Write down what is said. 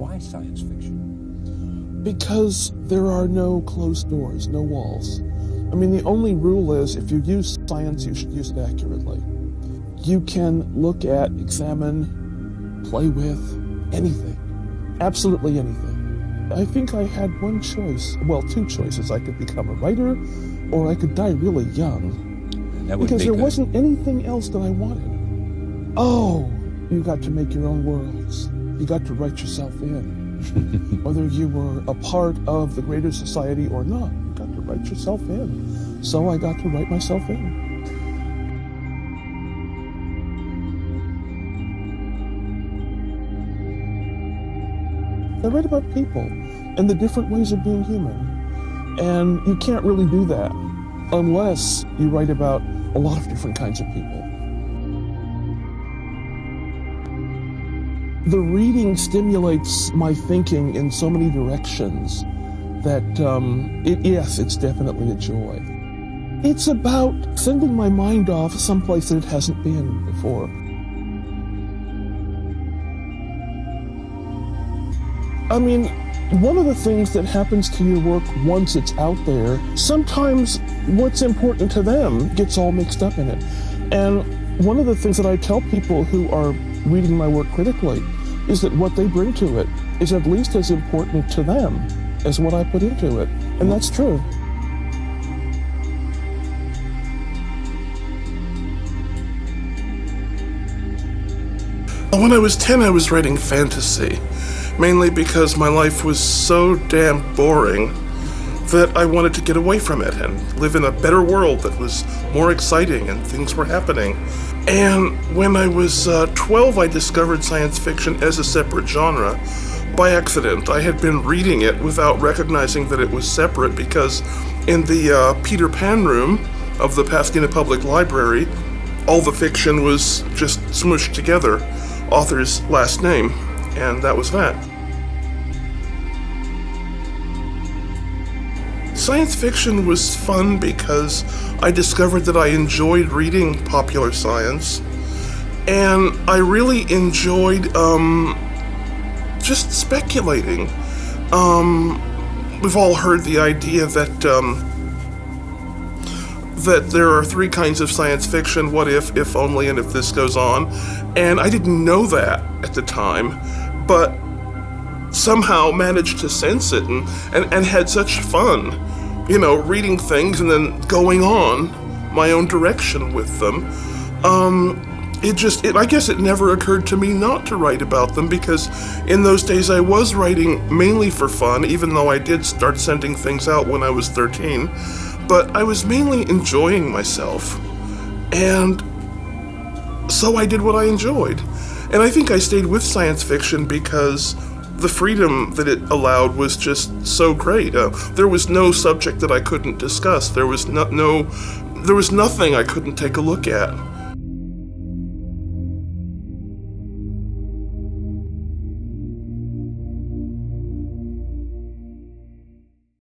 Why science fiction? Because there are no closed doors, no walls. I mean, the only rule is if you use science, you should use it accurately. You can look at, examine, play with anything, absolutely anything. I think I had one choice, well, two choices. I could become a writer, or I could die really young. Because there wasn't anything else that I wanted. Oh, you got to make your own worlds. You got to write yourself in. Whether you were a part of the greater society or not, you got to write yourself in. So I got to write myself in. I write about people and the different ways of being human. And you can't really do that unless you write about a lot of different kinds of people. The reading stimulates my thinking in so many directions that, yes, it's definitely a joy. It's about sending my mind off someplace that it hasn't been before. I mean, one of the things that happens to your work once it's out there, sometimes what's important to them gets all mixed up in it. And one of the things that I tell people who are reading my work critically is that what they bring to it is at least as important to them as what I put into it. And that's true. When I was 10, I was writing fantasy. Mainly because my life was so damn boring that I wanted to get away from it and live in a better world that was more exciting and things were happening. And when I was 12, I discovered science fiction as a separate genre by accident. I had been reading it without recognizing that it was separate because in the Peter Pan room of the Pasadena Public Library, all the fiction was just smooshed together, author's last name. And that was that. Science fiction was fun because I discovered that I enjoyed reading popular science, and I really enjoyed just speculating. We've all heard the idea that that there are three kinds of science fiction: what if only, and if this goes on. And I didn't know that at the time, but somehow managed to sense it and had such fun, reading things and then going on my own direction with them. I guess it never occurred to me not to write about them, because in those days I was writing mainly for fun, even though I did start sending things out when I was 13. But I was mainly enjoying myself, and so I did what I enjoyed. And I think I stayed with science fiction because the freedom that it allowed was just so great. There was no subject that I couldn't discuss. There was nothing I couldn't take a look at.